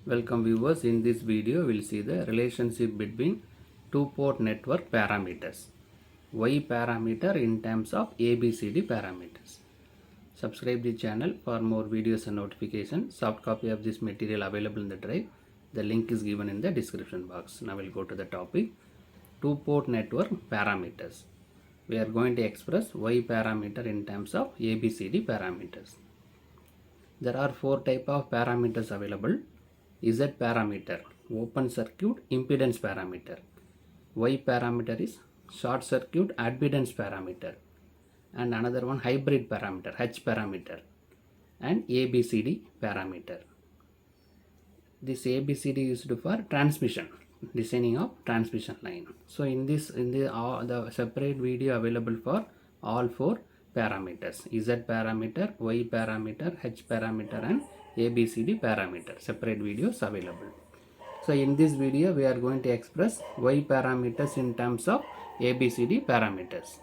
Welcome viewers. In this video we will see the relationship between two-port network parameters. Y parameter in terms of ABCD parameters. Subscribe the channel for more videos and notifications. Soft copy of this material available in the drive. The link is given in the description box. Now we'll go to the topic. Two-port network parameters. We are going to express Y parameter in terms of ABCD parameters. There are four types of parameters available. Z parameter, open circuit impedance parameter. Y parameter is short circuit admittance parameter. And another one hybrid parameter, H parameter. And ABCD parameter. This ABCD is used for transmission, designing of transmission line. So in the separate video available for all four parameters: Z parameter, Y parameter, H parameter and ABCD parameter. Separate videos available. So in this video we are going to express Y parameters in terms of ABCD parameters.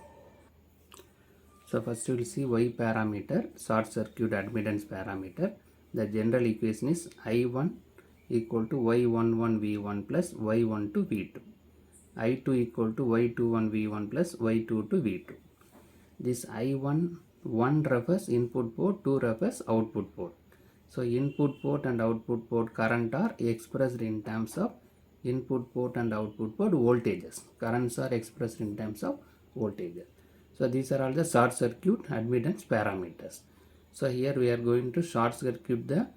So first we will see Y parameter, short circuit admittance parameter. The general equation is I1 equal to Y11 V1 plus Y12 V2. I2 equal to Y21 V1 plus Y22 V2. This I1, 1 refers input port, 2 refers output port. So input port and output port current are expressed in terms of input port and output port voltages. Currents are expressed in terms of voltages. So these are all the short circuit admittance parameters. So here we are going to short circuit the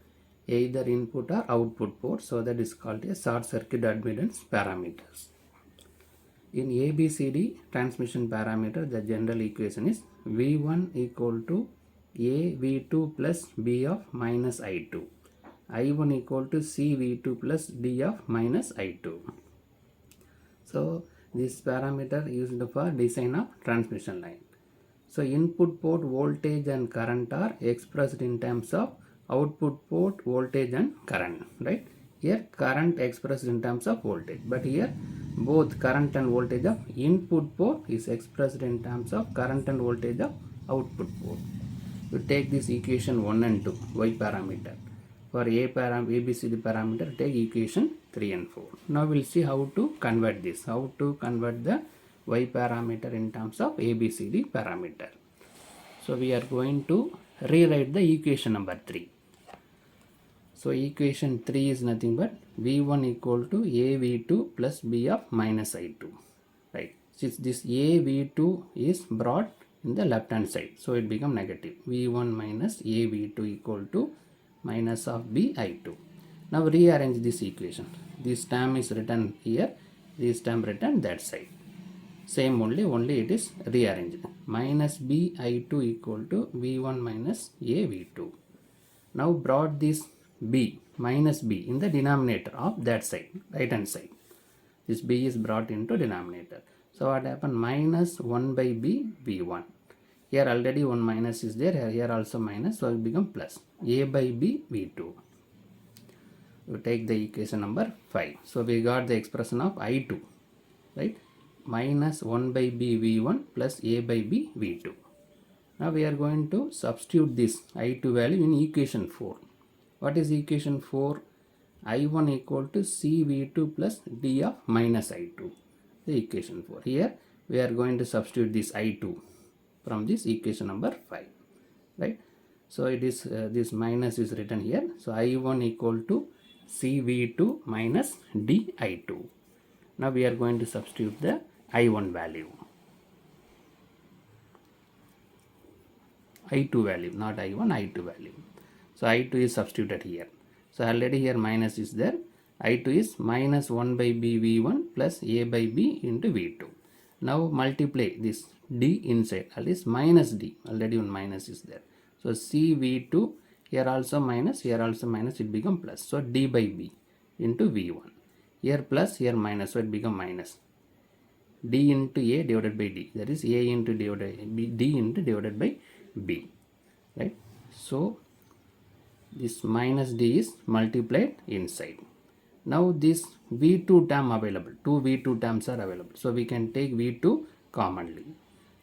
either input or output port. So that is called a short circuit admittance parameters. In ABCD transmission parameter, the general equation is V1 equal to A V2 plus B of minus I2. I1 equal to C V2 plus D of minus I2. So this parameter used for design of transmission line. So input port voltage and current are expressed in terms of output port voltage and current, right? Here current expressed in terms of voltage, but here both current and voltage of input port is expressed in terms of current and voltage of output port. You take this equation 1 and 2, Y parameter. For ABCD parameter, take equation 3 and 4. Now we'll see how to convert this, how to convert the Y parameter in terms of ABCD parameter. So we are going to rewrite the equation number 3. So equation 3 is nothing but V1 equal to A V2 plus B of minus I2, right? Since this A V2 is brought in the left hand side, so it become negative. V1 minus A V2 equal to minus of B I2. Now rearrange this equation. This term is written here, this term written that side. Same only it is rearranged. Minus B I2 equal to V1 minus A V2. Now brought this B minus B in the denominator of that side, right hand side. This B is brought into denominator. So what happened? Minus 1 by B V1. Here already one minus is there, here also minus, so it become plus A by B V2. You take the equation number 5. So we got the expression of I2, right? Minus 1 by B V1 plus A by B V2. Now we are going to substitute this I2 value in equation 4. What is equation 4? I1 equal to C V2 plus D of minus I2. The equation 4. Here we are going to substitute this I2 from this equation number 5. Right? So it is this minus is written here. So I1 equal to C V2 minus D I2. Now we are going to substitute the I1 value. I2 value, not I1, I2 value. So I2 is substituted here. So already here minus is there. I2 is minus 1 by B V1 plus A by B into V2. Now multiply this D inside. That is minus D. Already one minus is there. So C V2, here also minus, here also minus, it become plus. So D by B into V1. Here plus, here minus, so it become minus. D into A divided by D. That is A into divided by D into divided by B. Right? So this minus D is multiplied inside. Now this V2 term available. Two V2 terms are available. So we can take V2 commonly.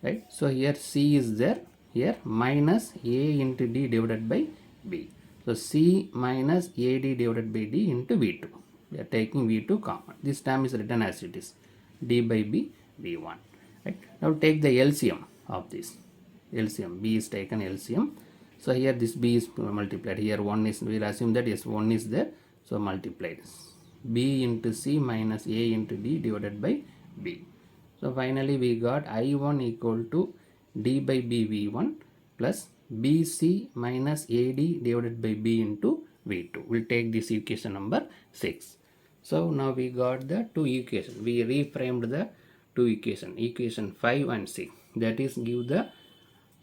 Right? So here C is there. Here minus A into D divided by B. So C minus AD divided by D into V2. We are taking V2 common. This term is written as it is. D by B, V1. Right? Now take the LCM of this. LCM. B is taken LCM. So here this B is multiplied. Here 1 is, we will assume that yes, 1 is there. So multiplied. B into C minus A into D divided by B. So finally we got I1 equal to D by B V1 plus BC minus AD divided by B into V2. We'll take this equation number 6. So now we got the two equations. We reframed the two equations, equation 5 and 6. That is give the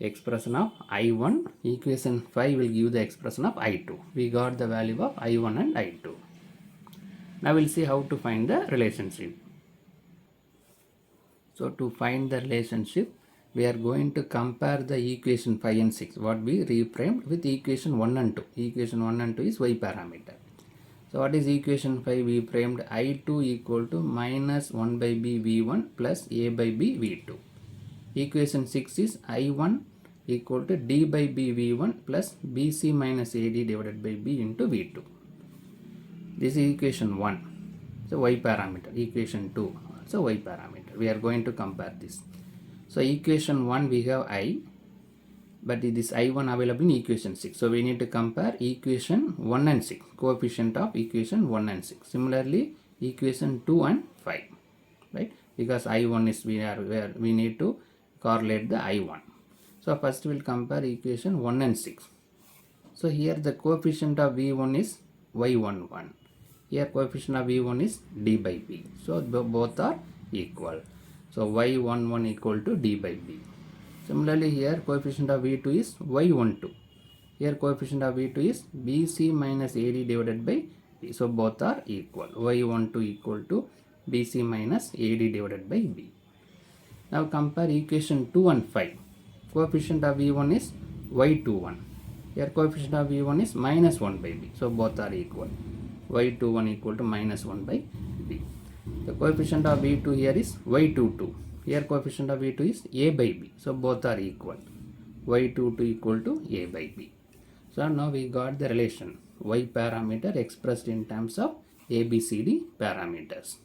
expression of I1. Equation 5 will give the expression of I2. We got the value of I1 and I2. Now we'll see how to find the relationship. So to find the relationship, we are going to compare the equation 5 and 6, what we reframed, with equation 1 and 2. Equation 1 and 2 is y parameter. So what is equation 5? We framed I2 equal to minus 1 by B V1 plus A by B V2. Equation 6 is I1 equal to D by B V1 plus BC minus AD divided by B into V2. This is equation 1. So y parameter. Equation 2. So y parameter. We are going to compare this. So equation 1 we have I, but it is I1 available in equation 6. So we need to compare equation 1 and 6, coefficient of equation 1 and 6. Similarly, equation 2 and 5, right? Because I1 is where we need to correlate the I1. So first we will compare equation 1 and 6. So here the coefficient of V1 is Y11. Here coefficient of V1 is D by B. So both are equal. So Y11 equal to D by B. Similarly here coefficient of V2 is Y12. Here coefficient of V2 is BC minus AD divided by B. So both are equal. Y12 equal to BC minus AD divided by B. Now compare equation 2 and 5. Coefficient of V1 is Y21. Here coefficient of V1 is minus 1 by B. So both are equal. Y21 equal to minus 1 by B. The coefficient of V2 here is Y22. Here coefficient of V2 is A by B. So both are equal. Y22 equal to A by B. So now we got the relation Y parameter expressed in terms of ABCD parameters.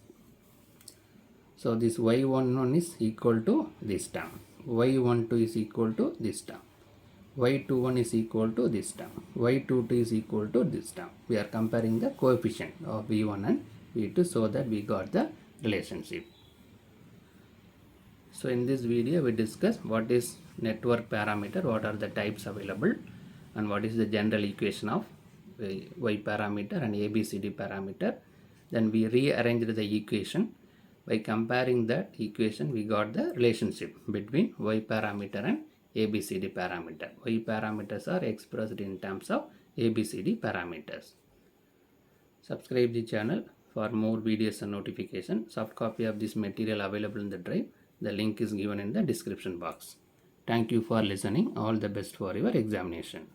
So this Y11 is equal to this term. Y12 is equal to this term. Y21 is equal to this term. Y22 is equal to this term. We are comparing the coefficient of V1 and V2 so that we got the relationship. So in this video we discuss what is network parameter, what are the types available, and what is the general equation of Y parameter and ABCD parameter. Then we rearranged the equation. By comparing that equation we got the relationship between Y parameter and ABCD parameter. Y parameters are expressed in terms of ABCD parameters. Subscribe the channel for more videos and notification. Soft copy of this material available in the drive. The link is given in the description box. Thank you for listening. All the best for your examination.